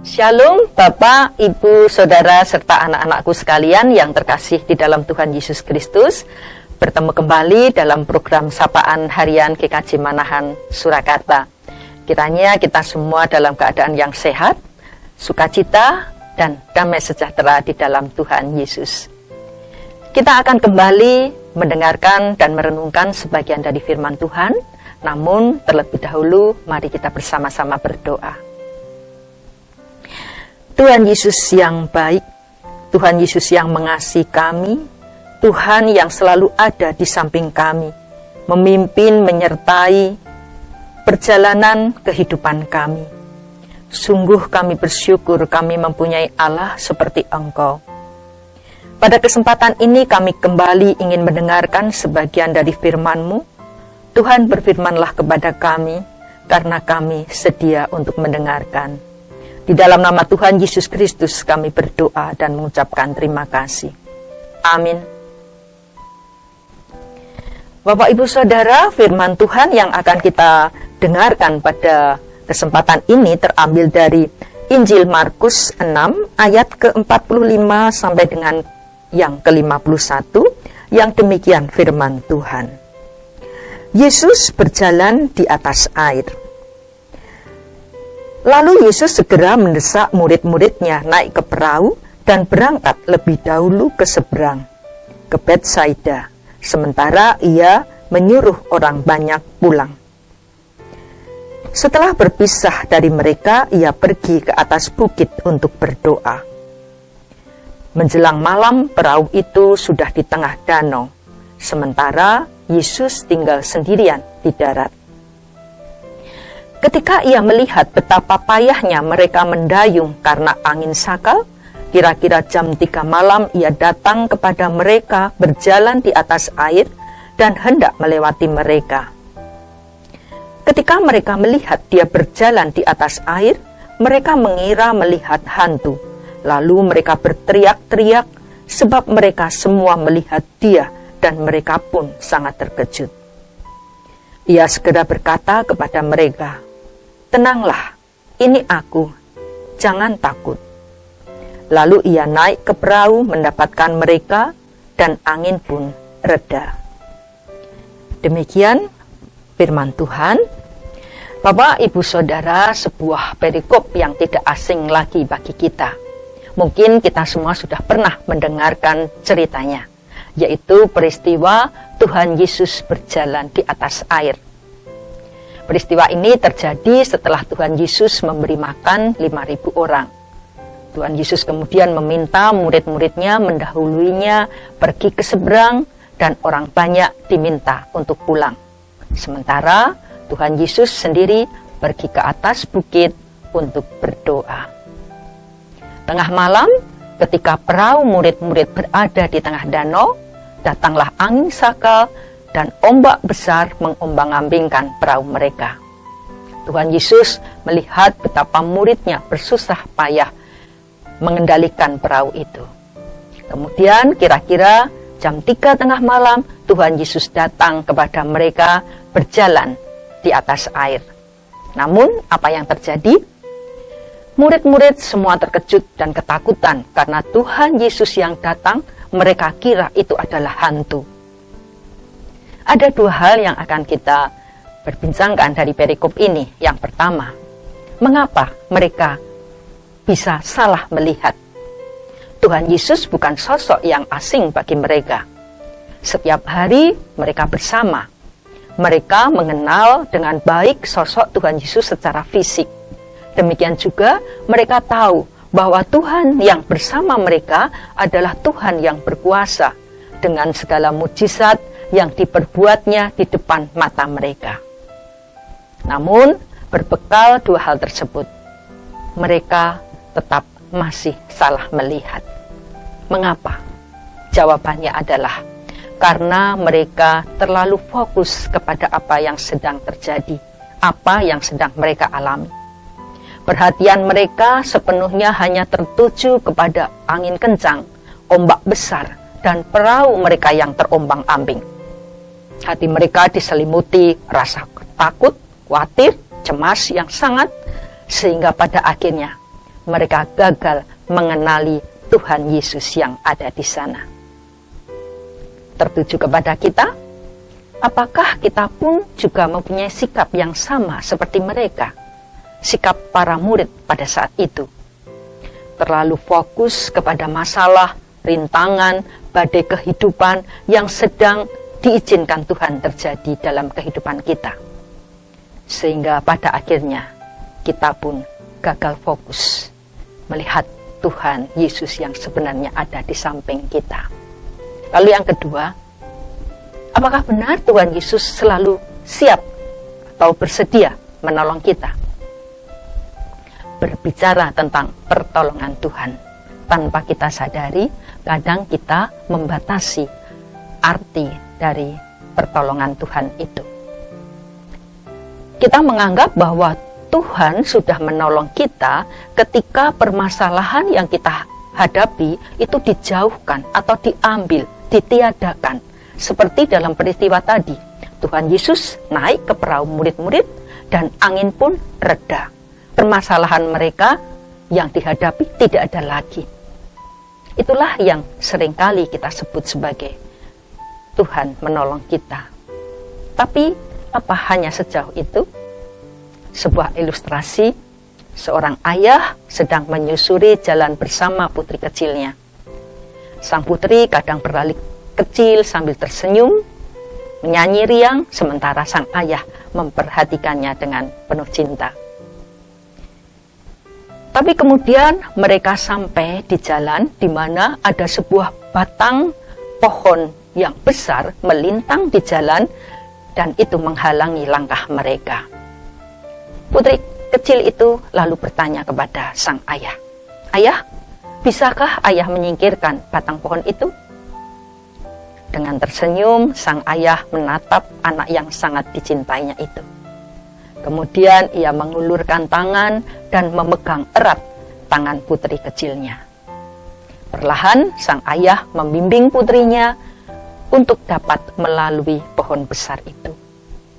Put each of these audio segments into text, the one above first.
Shalom Bapak, Ibu, Saudara, serta anak-anakku sekalian yang terkasih di dalam Tuhan Yesus Kristus. Bertemu kembali dalam program Sapaan Harian GKJ Manahan, Surakarta. Kiranya kita semua dalam keadaan yang sehat, sukacita, dan damai sejahtera di dalam Tuhan Yesus. Kita akan kembali mendengarkan dan merenungkan sebagian dari firman Tuhan. Namun terlebih dahulu mari kita bersama-sama berdoa. Tuhan Yesus yang baik, Tuhan Yesus yang mengasihi kami, Tuhan yang selalu ada di samping kami, memimpin, menyertai perjalanan kehidupan kami. Sungguh kami bersyukur kami mempunyai Allah seperti Engkau. Pada kesempatan ini kami kembali ingin mendengarkan sebagian dari firman-Mu. Tuhan, berfirmanlah kepada kami, karena kami sedia untuk mendengarkan. Di dalam nama Tuhan Yesus Kristus kami berdoa dan mengucapkan terima kasih. Amin. Bapak, Ibu, Saudara, firman Tuhan yang akan kita dengarkan pada kesempatan ini terambil dari Injil Markus 6 ayat ke-45 sampai dengan yang ke-51, yang demikian firman Tuhan. Yesus berjalan di atas air. Lalu Yesus segera mendesak murid-muridnya naik ke perahu dan berangkat lebih dahulu ke seberang, ke Betsaida, sementara ia menyuruh orang banyak pulang. Setelah berpisah dari mereka, ia pergi ke atas bukit untuk berdoa. Menjelang malam, perahu itu sudah di tengah danau, sementara Yesus tinggal sendirian di darat. Ketika ia melihat betapa payahnya mereka mendayung karena angin sakal, kira-kira jam 3 malam ia datang kepada mereka berjalan di atas air dan hendak melewati mereka. Ketika mereka melihat dia berjalan di atas air, mereka mengira melihat hantu. Lalu mereka berteriak-teriak sebab mereka semua melihat dia dan mereka pun sangat terkejut. Ia segera berkata kepada mereka, "Tenanglah, ini aku, jangan takut." Lalu ia naik ke perahu mendapatkan mereka dan angin pun reda. Demikian firman Tuhan. Bapak, Ibu, Saudara, sebuah perikop yang tidak asing lagi bagi kita. Mungkin kita semua sudah pernah mendengarkan ceritanya, yaitu peristiwa Tuhan Yesus berjalan di atas air. Peristiwa ini terjadi setelah Tuhan Yesus memberi makan 5.000 orang. Tuhan Yesus kemudian meminta murid-muridnya mendahuluinya pergi ke seberang dan orang banyak diminta untuk pulang. Sementara Tuhan Yesus sendiri pergi ke atas bukit untuk berdoa. Tengah malam, ketika perahu murid-murid berada di tengah danau, datanglah angin sakal dan ombak besar mengombang-ambingkan perahu mereka. Tuhan Yesus melihat betapa muridnya bersusah payah mengendalikan perahu itu. Kemudian kira-kira jam 3 tengah malam, Tuhan Yesus datang kepada mereka berjalan di atas air. Namun apa yang terjadi? Murid-murid semua terkejut dan ketakutan karena Tuhan Yesus yang datang, mereka kira itu adalah hantu. Ada 2 hal yang akan kita berbincangkan dari perikop ini. Yang pertama, mengapa mereka bisa salah melihat? Tuhan Yesus bukan sosok yang asing bagi mereka. Setiap hari mereka bersama. Mereka mengenal dengan baik sosok Tuhan Yesus secara fisik. Demikian juga mereka tahu bahwa Tuhan yang bersama mereka adalah Tuhan yang berkuasa dengan segala mujizat yang diperbuatnya di depan mata mereka. Namun, berbekal 2 hal tersebut, mereka tetap masih salah melihat. Mengapa? Jawabannya adalah karena mereka terlalu fokus kepada apa yang sedang terjadi, apa yang sedang mereka alami. Perhatian mereka sepenuhnya hanya tertuju kepada angin kencang, ombak besar, dan perahu mereka yang terombang-ambing. Hati mereka diselimuti rasa takut, khawatir, cemas yang sangat, sehingga pada akhirnya mereka gagal mengenali Tuhan Yesus yang ada di sana. Tertuju kepada kita, apakah kita pun juga mempunyai sikap yang sama seperti mereka? Sikap para murid pada saat itu. Terlalu fokus kepada masalah, rintangan, badai kehidupan yang sedang diizinkan Tuhan terjadi dalam kehidupan kita. Sehingga pada akhirnya kita pun gagal fokus melihat Tuhan Yesus yang sebenarnya ada di samping kita. Lalu yang kedua, apakah benar Tuhan Yesus selalu siap atau bersedia menolong kita? Berbicara tentang pertolongan Tuhan, tanpa kita sadari, kadang kita membatasi arti dari pertolongan Tuhan itu. Kita menganggap bahwa Tuhan sudah menolong kita ketika permasalahan yang kita hadapi itu dijauhkan atau diambil, ditiadakan. Seperti dalam peristiwa tadi, Tuhan Yesus naik ke perahu murid-murid dan angin pun reda. Permasalahan mereka yang dihadapi tidak ada lagi. Itulah yang seringkali kita sebut sebagai Tuhan menolong kita. Tapi apa hanya sejauh itu? Sebuah ilustrasi, seorang ayah sedang menyusuri jalan bersama putri kecilnya. Sang putri kadang berlari kecil sambil tersenyum, menyanyi riang, sementara sang ayah memperhatikannya dengan penuh cinta. Tapi kemudian mereka sampai di jalan di mana ada sebuah batang pohon yang besar melintang di jalan dan itu menghalangi langkah mereka. Putri kecil itu lalu bertanya kepada sang ayah, "Ayah, bisakah ayah menyingkirkan batang pohon itu?" Dengan tersenyum, sang ayah menatap anak yang sangat dicintainya itu. Kemudian ia mengulurkan tangan dan memegang erat tangan putri kecilnya. Perlahan sang ayah membimbing putrinya untuk dapat melalui pohon besar itu.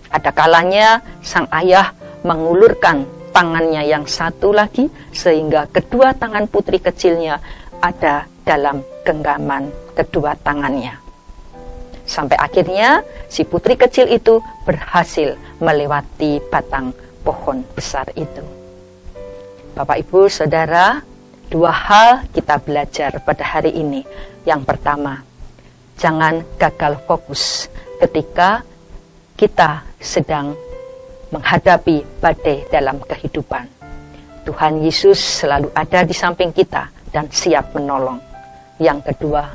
Ada kalanya sang ayah mengulurkan tangannya yang satu lagi sehingga kedua tangan putri kecilnya ada dalam genggaman kedua tangannya. Sampai akhirnya si putri kecil itu berhasil melewati batang pohon besar itu. Bapak, Ibu, Saudara, dua hal kita belajar pada hari ini. Yang pertama, jangan gagal fokus ketika kita sedang menghadapi badai dalam kehidupan. Tuhan Yesus selalu ada di samping kita dan siap menolong. Yang kedua,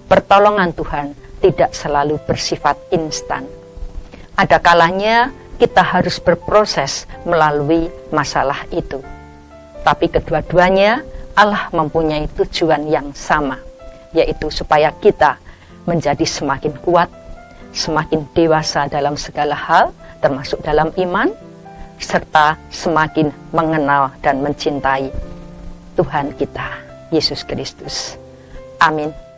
pertolongan Tuhan tidak selalu bersifat instan. Ada kalanya kita harus berproses melalui masalah itu. Tapi kedua-duanya Allah mempunyai tujuan yang sama, yaitu supaya kita menjadi semakin kuat, semakin dewasa dalam segala hal, termasuk dalam iman, serta semakin mengenal dan mencintai Tuhan kita, Yesus Kristus. Amin.